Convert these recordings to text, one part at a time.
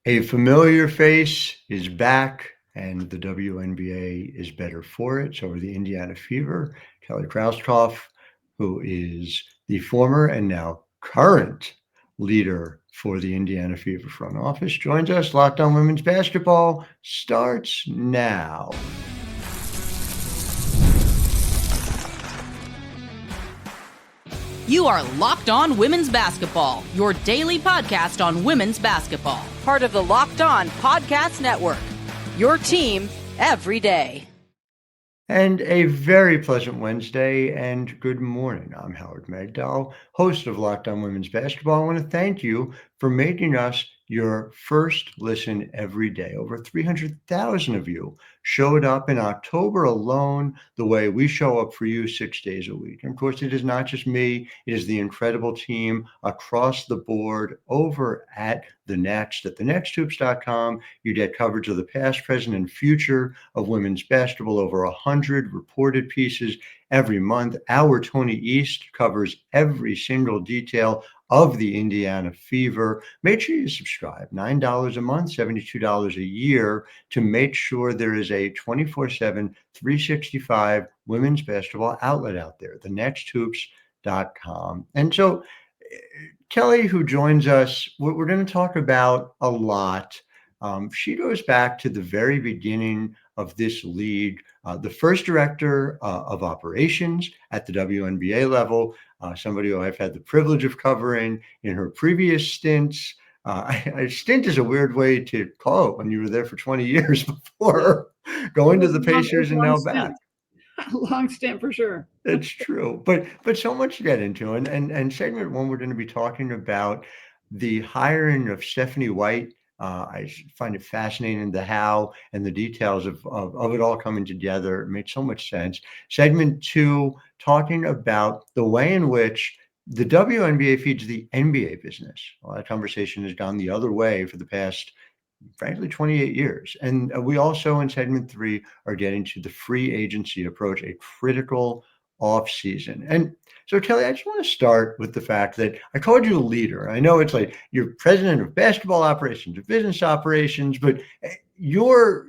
A familiar face is back, and the WNBA is better for it. So are the Indiana Fever. Kelly Krauskopf, who is the former and now current leader for the Indiana Fever front office, joins us. Locked On Women's Basketball starts now. You are Locked On Women's Basketball, your daily podcast on women's basketball. Part of the Locked On Podcast Network, your team every day. And a very pleasant Wednesday and good morning. I'm Howard Megdal, host of Locked On Women's Basketball. I want to thank you for making us your first listen every day. Over 300,000 of you showed up in October alone the way we show up for you 6 days a week. And of course, it is not just me. It is the incredible team across the board over at The Next, at thenexthoops.com. You get coverage of the past, present, and future of women's basketball, over 100 reported pieces every month. Our Tony East covers every single detail of the Indiana Fever. Make sure you subscribe. $9 a month, $72 a year, to make sure there is a 24/7, 365 women's basketball outlet out there, thenexthoops.com. And so Kelly, who joins us, we're going to talk about a lot. She goes back to the very beginning of this league, the first director of operations at the WNBA level, somebody who I've had the privilege of covering in her previous stints. Stint is a weird way to call it when you were there for 20 years before going to the Pacers and now back. Long stint for sure. It's true, but so much to get into. And segment one, we're going to be talking about the hiring of Stephanie White. I find it fascinating, the how and the details of it all coming together. It makes so much sense. Segment two, talking about the way in which the WNBA feeds the NBA business. Well, that conversation has gone the other way for the past, frankly, 28 years. And we also, in segment three, are getting to the free agency approach, a critical off season. And so, Kelly, I just want to start with the fact that I called you a leader. I know it's like you're president of basketball operations, of business operations, but your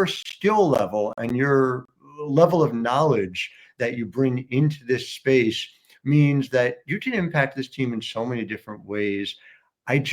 skill level and your level of knowledge that you bring into this space means that you can impact this team in so many different ways. And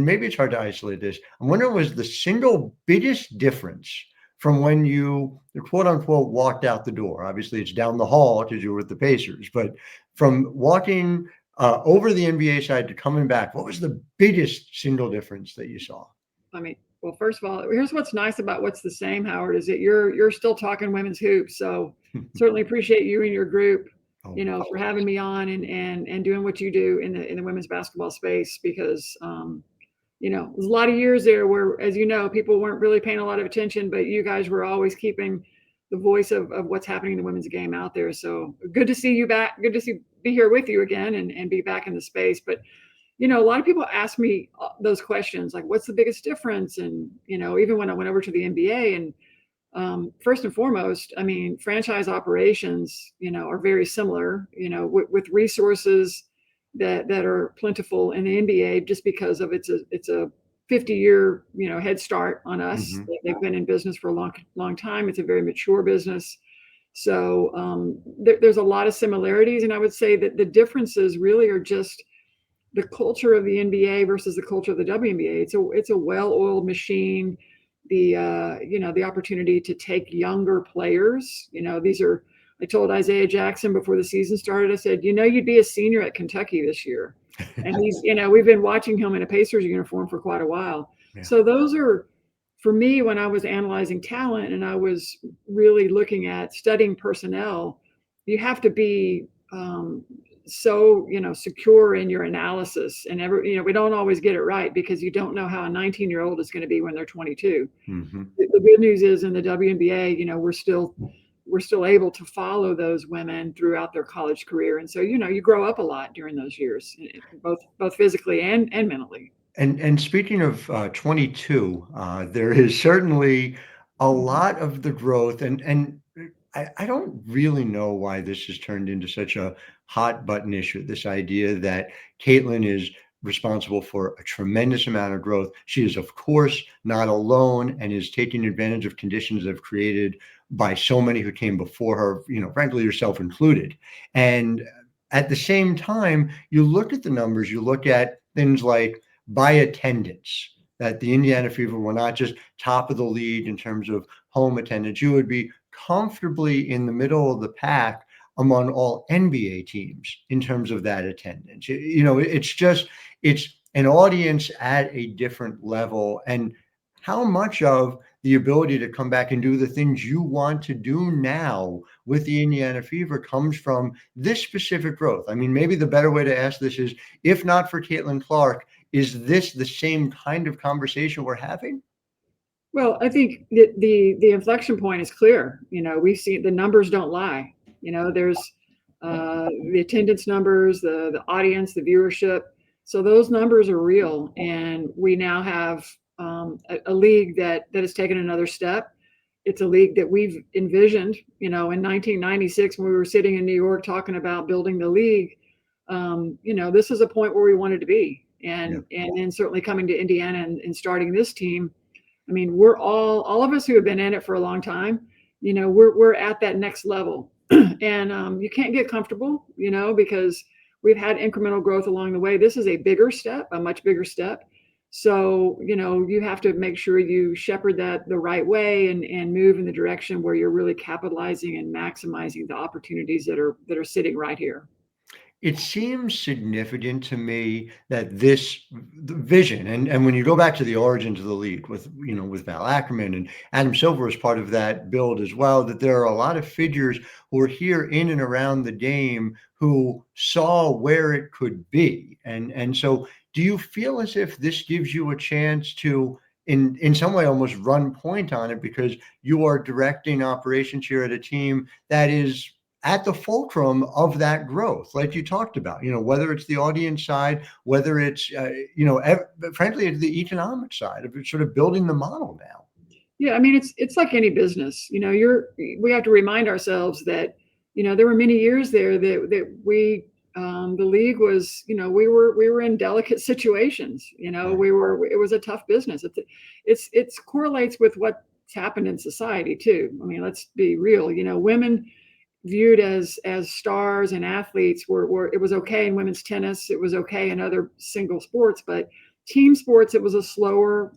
maybe it's hard to isolate this. I'm wondering, was the single biggest difference from when you, quote unquote, walked out the door? Obviously, it's down the hall because you were with the Pacers, but from walking over the NBA side to coming back, what was the biggest single difference that you saw? I mean, well, first of all, here's what's nice about what's the same, Howard, is that you're still talking women's hoops. So certainly appreciate you and your group, for having me on and doing what you do in the women's basketball space, because there's a lot of years there where, as you know, people weren't really paying a lot of attention, but you guys were always keeping the voice of what's happening in the women's game out there. So good to see you back. Good to be here with you again and be back in the space. But, a lot of people ask me those questions, like, what's the biggest difference? And, even when I went over to the NBA, and first and foremost, I mean, franchise operations, are very similar, with resources that are plentiful in the NBA, just because of it's a 50-year head start on us. Mm-hmm. They've been in business for a long time. It's a very mature business. So there's a lot of similarities, and I would say that the differences really are just the culture of the NBA versus the culture of the WNBA. It's a well-oiled machine. The opportunity to take younger players. I told Isaiah Jackson before the season started, I said, you'd be a senior at Kentucky this year. And he's, we've been watching him in a Pacers uniform for quite a while. Yeah. So those are, for me, when I was analyzing talent and I was really looking at studying personnel, you have to be so secure in your analysis. And we don't always get it right, because you don't know how a 19-year-old is going to be when they're 22. Mm-hmm. The good news is, in the WNBA, we're still able to follow those women throughout their college career. And so, you grow up a lot during those years, both physically and mentally. And speaking of 22, there is certainly a lot of the growth, and I don't really know why this has turned into such a hot button issue. This idea that Caitlin is responsible for a tremendous amount of growth. She is, of course, not alone and is taking advantage of conditions that have created by so many who came before her, frankly, yourself included. And at the same time, you look at the numbers, you look at things like by attendance, that the Indiana Fever were not just top of the league in terms of home attendance. You would be comfortably in the middle of the pack among all NBA teams in terms of that attendance. It's an audience at a different level. And how much of the ability to come back and do the things you want to do now with the Indiana Fever comes from this specific growth? I mean, maybe the better way to ask this is, if not for Caitlin Clark, is this the same kind of conversation we're having? Well, I think the inflection point is clear. We've seen the numbers don't lie. There's the attendance numbers, the audience, the viewership. So those numbers are real, and we now have a league that has taken another step. It's a league that we've envisioned. In 1996, when we were sitting in New York talking about building the league, this is a point where we wanted to be, and then certainly coming to Indiana and starting this team. I mean, we're all of us who have been in it for a long time. We're at that next level, and you can't get comfortable, because we've had incremental growth along the way. This is a bigger step, a much bigger step. So, you have to make sure you shepherd that the right way and move in the direction where you're really capitalizing and maximizing the opportunities that are sitting right here. It seems significant to me that this vision, and when you go back to the origins of the league with Val Ackerman and Adam Silver as part of that build as well, that there are a lot of figures who are here in and around the game who saw where it could be. And so do you feel as if this gives you a chance to, in some way, almost run point on it, because you are directing operations here at a team that is at the fulcrum of that growth, like you talked about, whether it's the audience side, whether it's, frankly, it's the economic side of it, sort of building the model now. Yeah, I mean, it's like any business. We have to remind ourselves that, there were many years there that we, the league was, we were in delicate situations. Right. It was a tough business. It correlates with what's happened in society too. I mean, let's be real. Women viewed as stars and athletes were it was okay in women's tennis, it was okay in other single sports, but team sports, it was a slower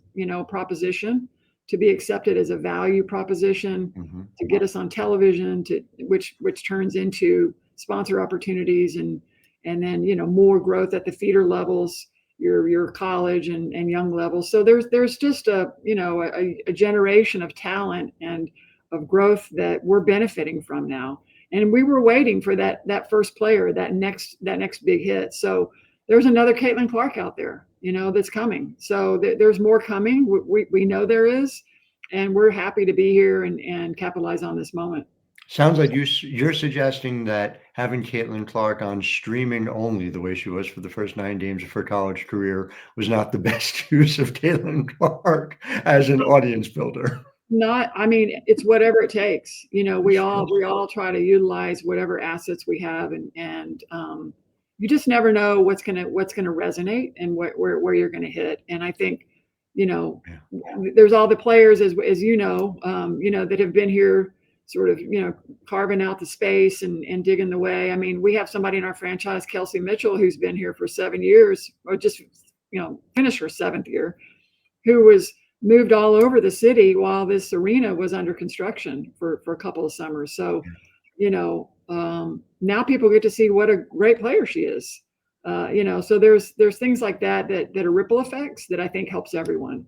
proposition to be accepted as a value proposition, to get us on television, to which turns into sponsor opportunities and then more growth at the feeder levels, your college and young levels. So there's just a generation of talent and of growth that we're benefiting from now. And we were waiting for that first player, that next big hit. So there's another Caitlin Clark out there, that's coming. So there's more coming. We know there is, and we're happy to be here and capitalize on this moment. Sounds like you're suggesting that having Caitlin Clark on streaming only, the way she was for the first 9 games of her college career, was not the best use of Caitlin Clark as an audience builder. It's whatever it takes. We all try to utilize whatever assets we have, and you just never know what's gonna resonate and where you're gonna hit. And I think, there's all the players as that have been here, sort of carving out the space and digging the way. I mean, we have somebody in our franchise, Kelsey Mitchell, who's been here for 7 years, or just finished her 7th year, who was moved all over the city while this arena was under construction for a couple of summers. So, now people get to see what a great player she is. So there's things like that are ripple effects that I think helps everyone.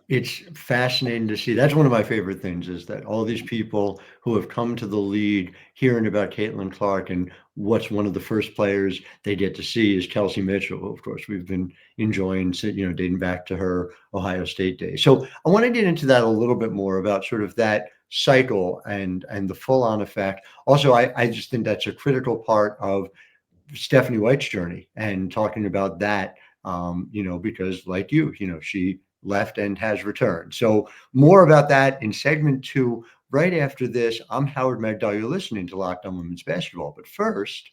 It's fascinating to see. That's one of my favorite things, is that all these people who have come to the league hearing about Caitlin Clark, and what's one of the first players they get to see is Kelsey Mitchell, who, of course, we've been enjoying, dating back to her Ohio State days. So I want to get into that a little bit more, about sort of that cycle and the full-on effect. Also, I just think that's a critical part of Stephanie White's journey, and talking about that, because like she left and has returned. So more about that in segment 2, right after this. I'm Howard Megdal. You're listening to Locked On Women's Basketball. But first,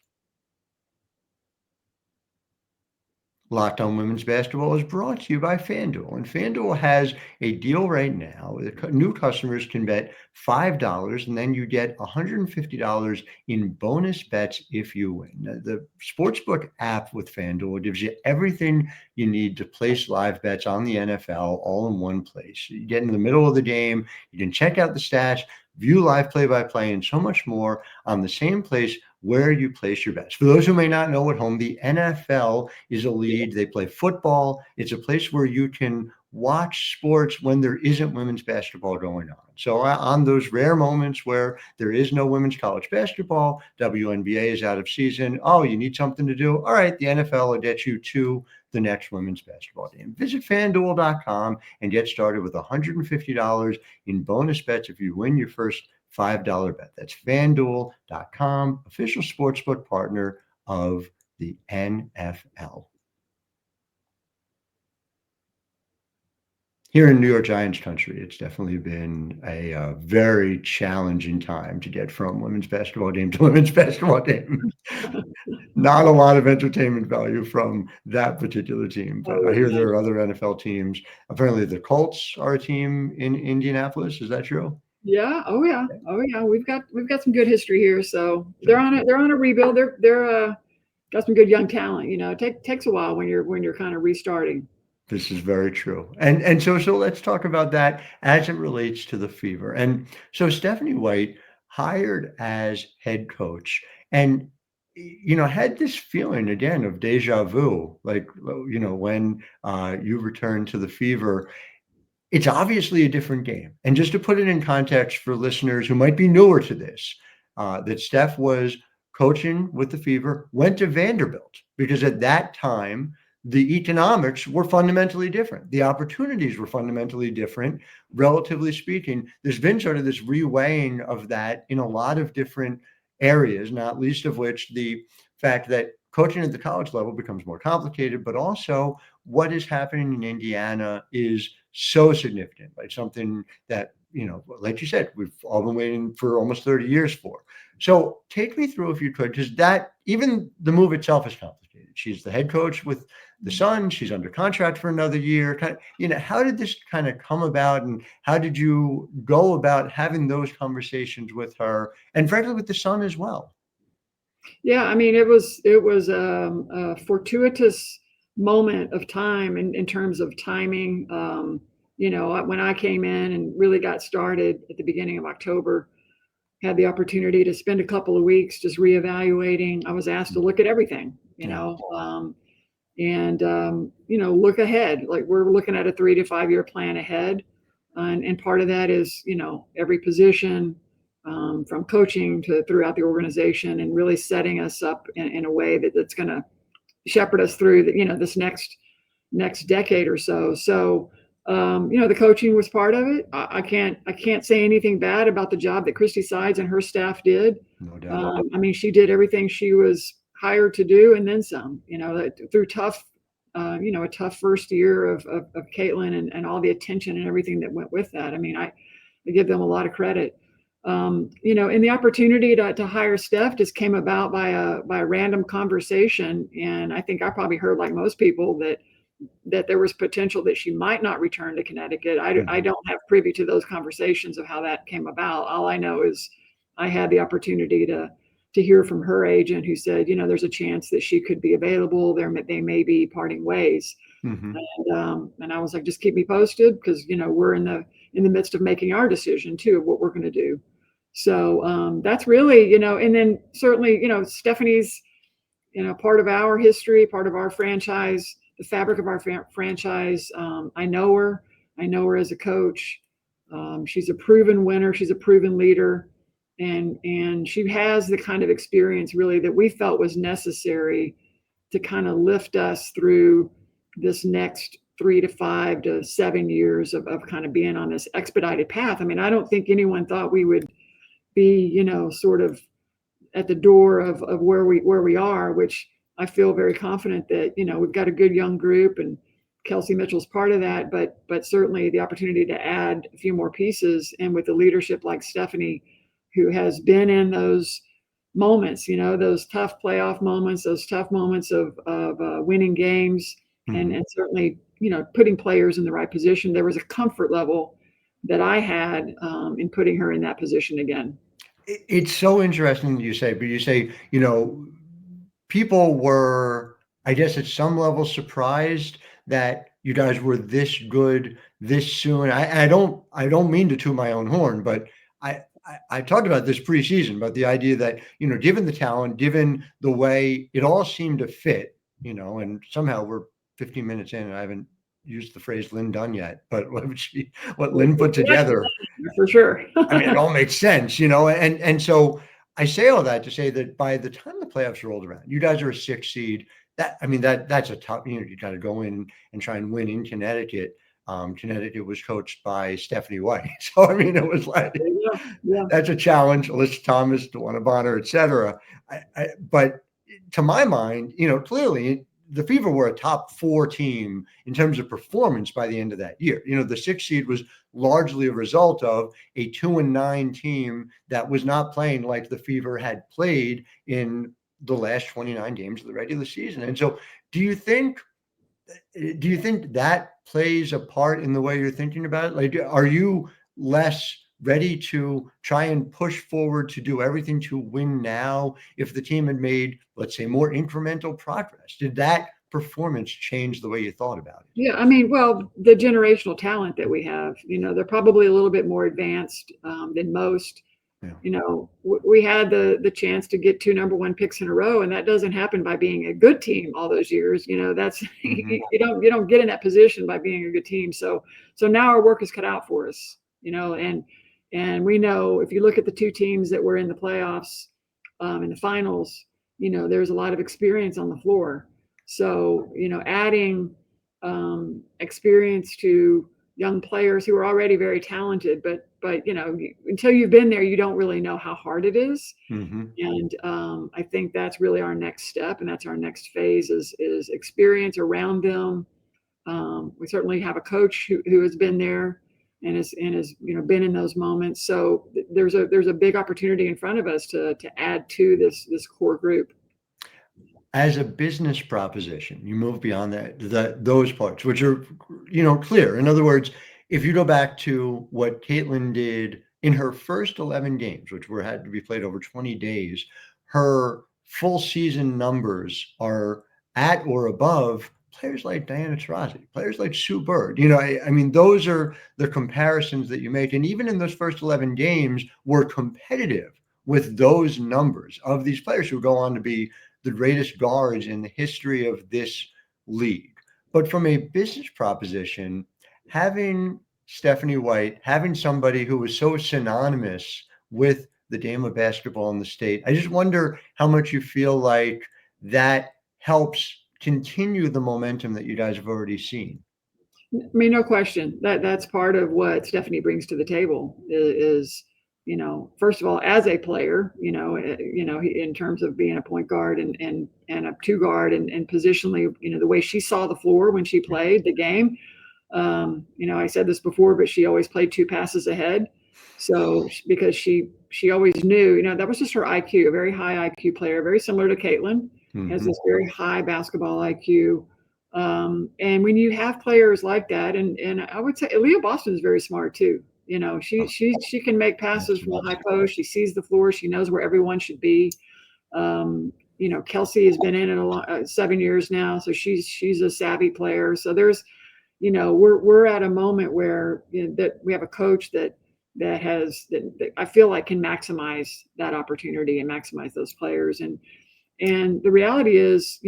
Locked On Women's Basketball is brought to you by FanDuel. And FanDuel has a deal right now. New customers can bet $5 and then you get $150 in bonus bets if you win. Now, the Sportsbook app with FanDuel gives you everything you need to place live bets on the NFL all in one place. You get in the middle of the game, you can check out the stats, view live play-by-play, and so much more on the same place where you place your bets. For those who may not know at home, the NFL is a league. They play football. It's a place where you can watch sports when there isn't women's basketball going on. So on those rare moments where there is no women's college basketball, WNBA is out of season. Oh, you need something to do? All right, the NFL will get you to the next women's basketball game. Visit FanDuel.com and get started with $150 in bonus bets if you win your first $5 bet. That's FanDuel.com, official sportsbook partner of the NFL. Here in New York Giants country, it's definitely been a very challenging time to get from women's basketball game to women's basketball game. Not a lot of entertainment value from that particular team, but I hear there are other NFL teams. Apparently the Colts are a team in Indianapolis. Is that true? Yeah. Oh yeah. Oh yeah. We've got some good history here. So they're on a rebuild. They're got some good young talent. You know, it takes a while when you're kind of restarting. This is very true. And so let's talk about that as it relates to the Fever. And so Stephanie White hired as head coach and had this feeling again of deja vu, like when you returned to the Fever. It's obviously a different game. And just to put it in context for listeners who might be newer to this, that Steph was coaching with the Fever, went to Vanderbilt, because at that time, the economics were fundamentally different. The opportunities were fundamentally different, relatively speaking. There's been sort of this reweighing of that in a lot of different areas, not least of which the fact that coaching at the college level becomes more complicated, but also what is happening in Indiana is so significant, like something that, like you said, we've all been waiting for almost 30 years for. So take me through, if you could, because that even the move itself is complicated. She's the head coach with the Sun. She's under contract for another year. How did this kind of come about, and how did you go about having those conversations with her, and frankly with the Sun as well? Yeah, I mean, it was a fortuitous moment of time in terms of timing. When I came in and really got started at the beginning of October, had the opportunity to spend a couple of weeks just reevaluating. I was asked to look at everything, look ahead. Like, we're looking at a 3 to 5 year plan ahead. And part of that is, every position, from coaching to throughout the organization, and really setting us up in a way that's going to shepherd us through this next decade or so. So, the coaching was part of it. I can't say anything bad about the job that Christy Sides and her staff did. No doubt. She did everything she was hired to do, and then some. Through a tough first year of Caitlin and all the attention and everything that went with that. I give them a lot of credit. And the opportunity to hire Steph just came about by a random conversation. And I think I probably heard, like most people, that there was potential that she might not return to Connecticut. I don't have privy to those conversations of how that came about. All I know is I had the opportunity to hear from her agent, who said, there's a chance that she could be available. They may be parting ways. Mm-hmm. And I was like, just keep me posted, because we're in the midst of making our decision too of what we're going to do. So that's really, and then certainly, Stephanie's, part of our history, part of our franchise, the fabric of our franchise. I know her as a coach. She's a proven winner. She's a proven leader. And she has the kind of experience really that we felt was necessary to kind of lift us through this next 3 to 5 to 7 years of kind of being on this expedited path. I don't think anyone thought we would be, sort of at the door of where we are, which I feel very confident that, we've got a good young group, and Kelsey Mitchell's part of that, but certainly the opportunity to add a few more pieces, and with the leadership like Stephanie, who has been in those moments, those tough playoff moments, those tough moments of winning games, and certainly, putting players in the right position. There was a comfort level that I had in putting her in that position again. It's so interesting that you say, but you say, people were, I guess, at some level surprised that you guys were this good this soon. I don't mean to toot my own horn, but I talked about this preseason, about the idea that, given the talent, given the way it all seemed to fit, and somehow we're 15 minutes in and I haven't used the phrase Lynn done yet, but what Lynn put together, for sure. I mean, it all makes sense, and so I say all that to say that by the time the playoffs rolled around, you guys are a 6 seed. That's a tough, you got to go in and try and win in Connecticut. Connecticut was coached by Stephanie White. So, it was like, that's a challenge. Alyssa Thomas, DeWanna Bonner, et cetera. But to my mind, clearly the Fever were a top 4 team in terms of performance by the end of that year. The 6 seed was largely a result of a 2-9 team that was not playing like the Fever had played in the last 29 games of the regular season. And so do you think that plays a part in the way you're thinking about it? Like, are you less ready to try and push forward to do everything to win now if the team had made, let's say, more incremental progress? Did that performance change the way you thought about it? Yeah, well, the generational talent that we have, they're probably a little bit more advanced than most. Yeah. We had the chance to get 2 number 1 picks in a row, and that doesn't happen by being a good team all those years. That's you don't get in that position by being a good team. So now our work is cut out for us. And we know if you look at the 2 teams that were in the playoffs, in the finals, there's a lot of experience on the floor. So adding experience to young players who are already very talented, but until you've been there, you don't really know how hard it is. And I think that's really our next step, and that's our next phase is experience around them. We certainly have a coach who has been there and has been in those moments. So there's a big opportunity in front of us to add to this core group. As a business proposition, you move beyond those parts, which are, clear. In other words, if you go back to what Caitlin did in her first 11 games, which had to be played over 20 days, her full season numbers are at or above players like Diana Taurasi, players like Sue Bird. Those are the comparisons that you make. And even in those first 11 games, we're competitive with those numbers of these players who go on to be the greatest guards in the history of this league. But from a business proposition, having Stephanie White, having somebody who was so synonymous with the game of basketball in the state, I just wonder how much you feel like that helps continue the momentum that you guys have already seen. No question. That's part of what Stephanie brings to the table is first of all, as a player, in terms of being a point guard and a 2 guard and positionally, the way she saw the floor when she played the game. I said this before, but she always played 2 passes ahead. So because she always knew, that was just her IQ, a very high IQ player, very similar to Caitlin, has this very high basketball IQ. And when you have players like that, and I would say Aliyah Boston is very smart too. She can make passes from the high post. She sees the floor. She knows where everyone should be. Kelsey has been in it 7 years now, so she's a savvy player. So there's, we're at a moment where that we have a coach that I feel like can maximize that opportunity and maximize those players. And the reality is,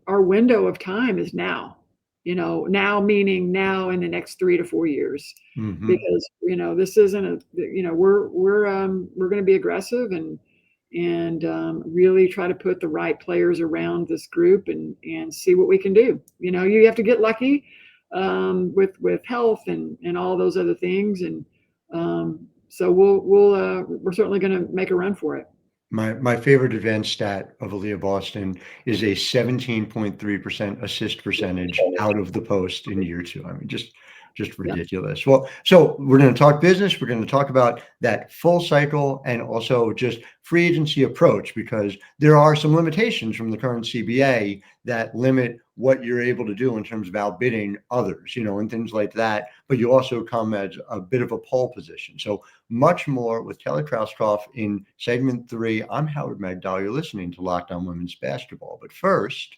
our window of time is now. Now meaning now in the next 3 to 4 years, because this isn't we're going to be aggressive and really try to put the right players around this group and see what we can do. You have to get lucky with health and all those other things, and so we're certainly going to make a run for it. My favorite advanced stat of Aliyah Boston is a 17.3% assist percentage out of the post in year 2. Just just ridiculous. Well, so we're going to talk business. We're going to talk about that full cycle and also just free agency approach, because there are some limitations from the current CBA that limit what you're able to do in terms of outbidding others, and things like that. But you also come as a bit of a pole position. So much more with Kelly Krauskopf in segment 3. I'm Howard Megdal. You're listening to Locked On Women's Basketball. But first,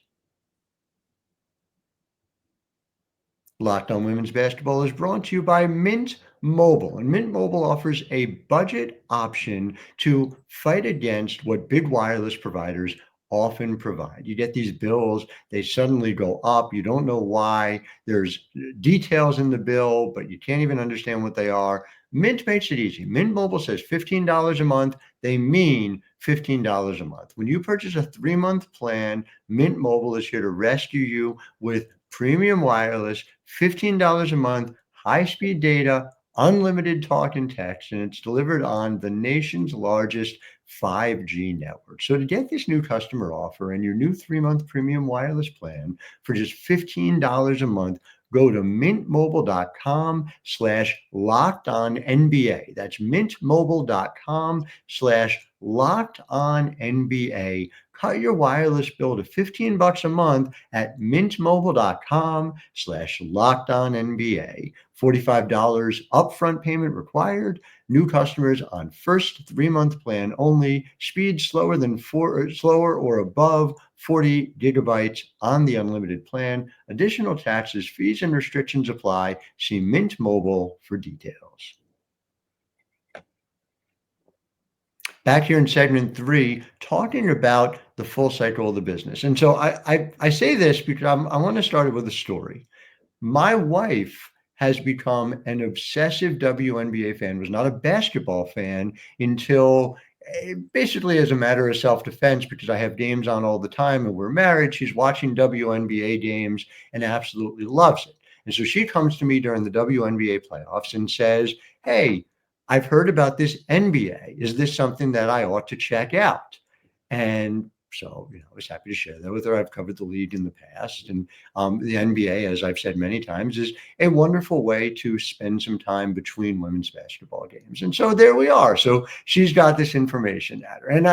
Locked On Women's Basketball is brought to you by Mint Mobile. And Mint Mobile offers a budget option to fight against what big wireless providers often provide. You get these bills, they suddenly go up. You don't know why. There's details in the bill, but you can't even understand what they are. Mint makes it easy. Mint Mobile says $15 a month. They mean $15 a month. When you purchase a 3-month plan, Mint Mobile is here to rescue you with premium wireless, $15 a month, high-speed data, unlimited talk and text, and it's delivered on the nation's largest 5G network. So to get this new customer offer and your new 3-month premium wireless plan for just $15 a month, go to mintmobile.com/lockedonnba. That's mintmobile.com/lockedonnba. Cut your wireless bill to $15 a month at mintmobile.com/lockedonnba. $45 upfront payment required. New customers on first 3-month plan only. Speed slower or above 40 gigabytes on the unlimited plan. Additional taxes, fees, and restrictions apply. See Mint Mobile for details. Back here in segment 3, talking about the full cycle of the business. And so I say this because I want to start it with a story. My wife has become an obsessive WNBA fan, was not a basketball fan until basically as a matter of self-defense, because I have games on all the time and we're married. She's watching WNBA games and absolutely loves it. And so she comes to me during the WNBA playoffs and says, "Hey, I've heard about this NBA. Is this something that I ought to check out?" And so, I was happy to share that with her. I've covered the league in the past, and the NBA, as I've said many times, is a wonderful way to spend some time between women's basketball games. And so there we are. So she's got this information at her, and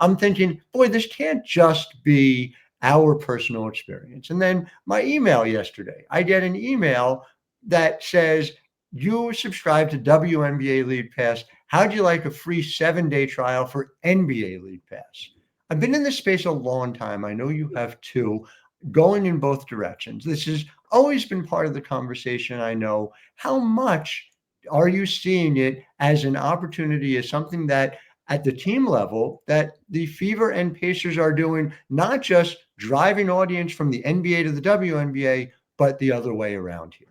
I'm thinking, boy, this can't just be our personal experience. And then my email yesterday, I get an email that says, "You subscribe to WNBA League Pass. How'd you like a free 7-day trial for NBA League Pass?" I've been in this space a long time. I know you have too, going in both directions. This has always been part of the conversation. I know. How much are you seeing it as an opportunity, as something that at the team level that the Fever and Pacers are doing, not just driving audience from the NBA to the WNBA, but the other way around here?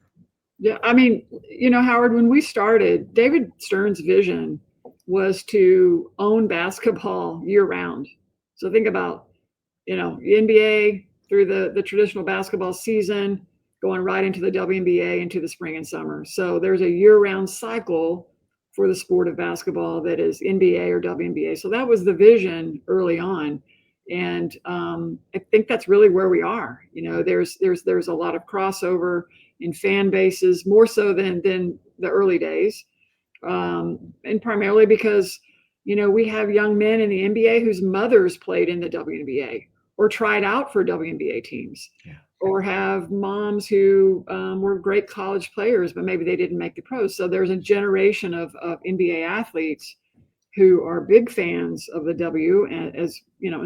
Yeah, I mean, Howard, when we started, David Stern's vision was to own basketball year round. So think about, the NBA through the traditional basketball season, going right into the WNBA into the spring and summer. So there's a year-round cycle for the sport of basketball that is NBA or WNBA. So that was the vision early on. And I think that's really where we are. There's a lot of crossover in fan bases, more so than the early days. And primarily because we have young men in the NBA whose mothers played in the WNBA or tried out for WNBA teams, or have moms who were great college players, but maybe they didn't make the pros. So there's a generation of NBA athletes who are big fans of the W, and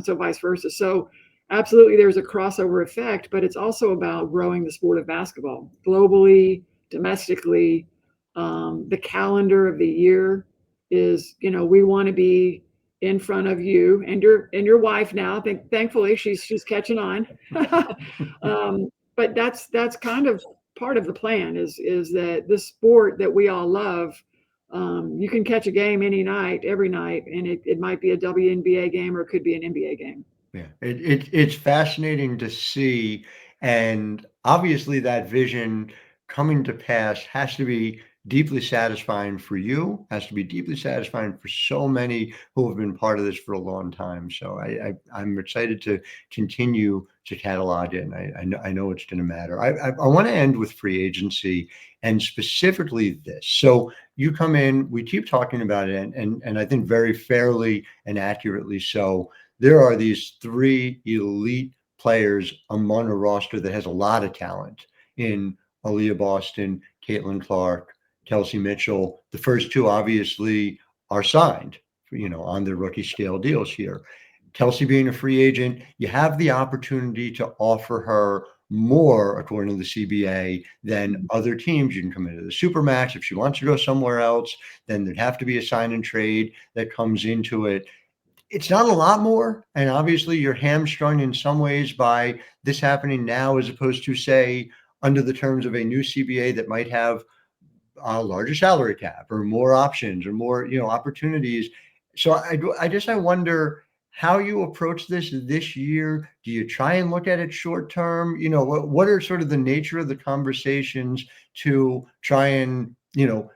so vice versa. So absolutely, there's a crossover effect, but it's also about growing the sport of basketball globally, domestically. The calendar of the year is, we want to be in front of you and your wife now. Thankfully, she's catching on. But that's kind of part of the plan is that the sport that we all love, you can catch a game any night, every night, and it might be a WNBA game or it could be an NBA game. Yeah, it's fascinating to see, and obviously that vision coming to pass has to be deeply satisfying for you, has to be deeply satisfying for so many who have been part of this for a long time. So I'm excited to continue to catalog it, and I know it's going to matter. I want to end with free agency, and specifically this. So you come in, we keep talking about it, and I think very fairly and accurately so. There are these three elite players among a roster that has a lot of talent in Aliyah Boston, Caitlin Clark, Kelsey Mitchell. The first two obviously are signed, on their rookie scale deals here. Kelsey being a free agent, you have the opportunity to offer her more, according to the CBA, than other teams. You can come into the Supermax. If she wants to go somewhere else, then there'd have to be a sign and trade that comes into it. It's not a lot more. And obviously you're hamstrung in some ways by this happening now, as opposed to, say, under the terms of a new CBA that might have a larger salary cap or more options or more, opportunities. So I wonder how you approach this year. Do you try and look at it short term? What are sort of the nature of the conversations to try and,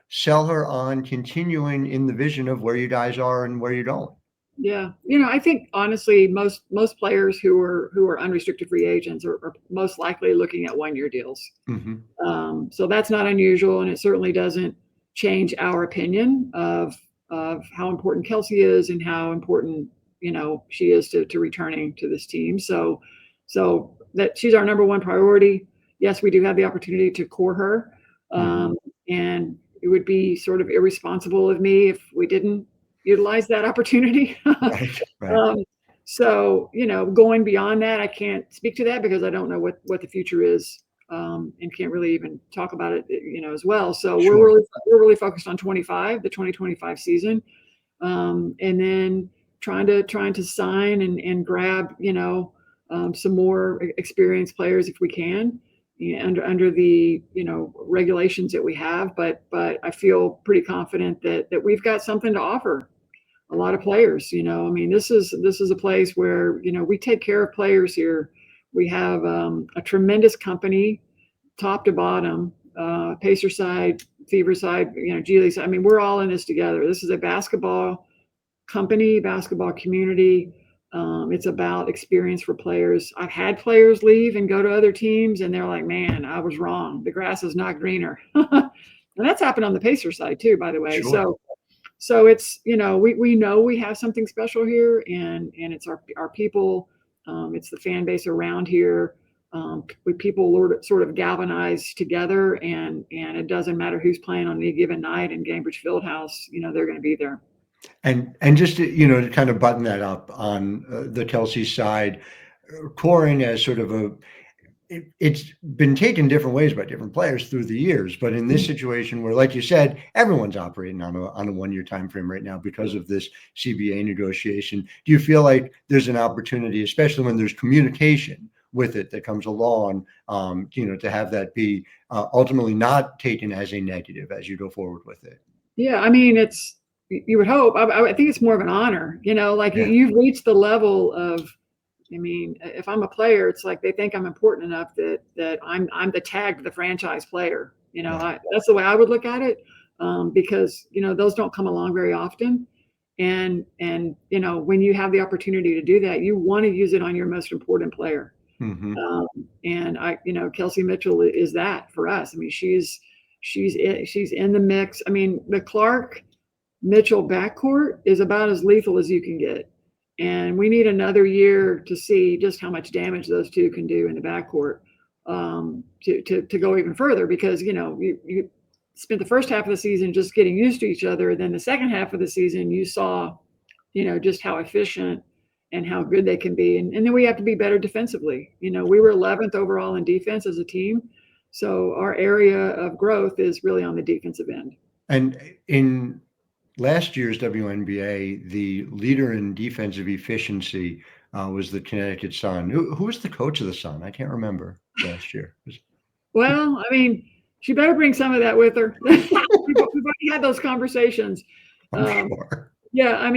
sell her on continuing in the vision of where you guys are and where you don't? Yeah. I think honestly, most players who are unrestricted free agents are most likely looking at 1-year deals. Mm-hmm. So that's not unusual, and it certainly doesn't change our opinion of how important Kelsey is and how important she is to returning to this team. So that she's our number one priority. Yes, we do have the opportunity to core her, and it would be sort of irresponsible of me if we didn't utilize that opportunity. Right. So, going beyond that, I can't speak to that because I don't know what the future is, and can't really even talk about it, as well. So Sure. we're really focused on the 2025 season, and then trying to sign and grab, some more experienced players if we can, under the regulations that we have. But I feel pretty confident that we've got something to offer a lot of players. This is a place where we take care of players here. We have a tremendous company, top to bottom, Pacer side, Fever side, G League side. We're all in this together. This is a basketball company, basketball community. It's about experience for players. I've had players leave and go to other teams, and they're like, "Man, I was wrong. The grass is not greener." And that's happened on the Pacer side too, by the way. Sure. So it's, we know we have something special here, and it's our people. It's the fan base around here. People sort of galvanize together, and it doesn't matter who's playing on any given night in Gainbridge Fieldhouse. They're going to be there. And just to kind of button that up on the Kelsey side, coring as sort of it's been taken different ways by different players through the years. But in this situation where, like you said, everyone's operating on a 1-year time frame right now because of this CBA negotiation, do you feel like there's an opportunity, especially when there's communication with it that comes along, to have that be ultimately not taken as a negative as you go forward with it? Yeah, you would hope. I think it's more of an honor, you've reached the level of, if I'm a player, it's like they think I'm important enough that I'm the tag to the franchise player. That's the way I would look at it, because those don't come along very often, and when you have the opportunity to do that, you want to use it on your most important player. Mm-hmm. And Kelsey Mitchell is that for us. She's in the mix. The Clark Mitchell backcourt is about as lethal as you can get. And we need another year to see just how much damage those two can do in the backcourt, to go even further, because, you spent the first half of the season just getting used to each other. Then the second half of the season, you saw, just how efficient and how good they can be. And then we have to be better defensively. We were 11th overall in defense as a team. So our area of growth is really on the defensive end. And in last year's WNBA, the leader in defensive efficiency was the Connecticut Sun. Who was the coach of the Sun? I can't remember last year. Well, she better bring some of that with her. We've already had those conversations. I'm sure. Yeah,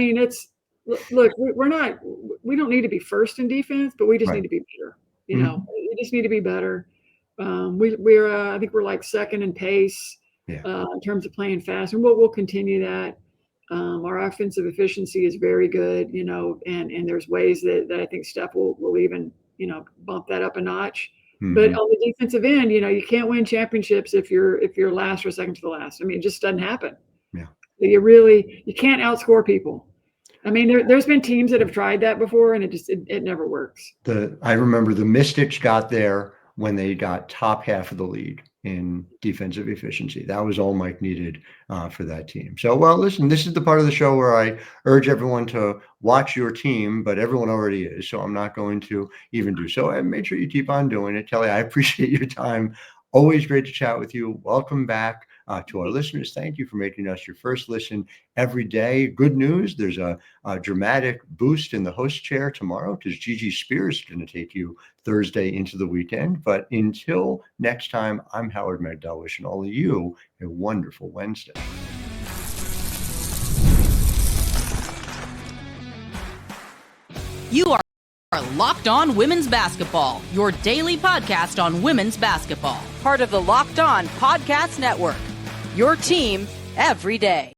look, we don't need to be first in defense, but we just need to be better. We just need to be better. I think we're like second in pace. in terms of playing fast, and we'll continue that. Our offensive efficiency is very good, and there's ways that I think Steph will even, bump that up a notch. Mm-hmm. But on the defensive end, you can't win championships if you're last or second to the last. I mean, it just doesn't happen. Yeah. You can't outscore people. I mean, there's been teams that have tried that before, and it never works. I remember the Mystics got there when they got top half of the league in defensive efficiency. That was all Mike needed for that team. So, well, listen, this is the part of the show where I urge everyone to watch your team, but everyone already is, so I'm not going to even do so. And make sure you keep on doing it. Kelly, I appreciate your time. Always great to chat with you. Welcome back. To our listeners, thank you for making us your first listen every day. Good news, there's a dramatic boost in the host chair tomorrow because Gigi Spears is going to take you Thursday into the weekend. But until next time, I'm Howard Megdal, wishing all of you a wonderful Wednesday. You are Locked On Women's Basketball, your daily podcast on women's basketball. Part of the Locked On Podcast Network. Your team every day.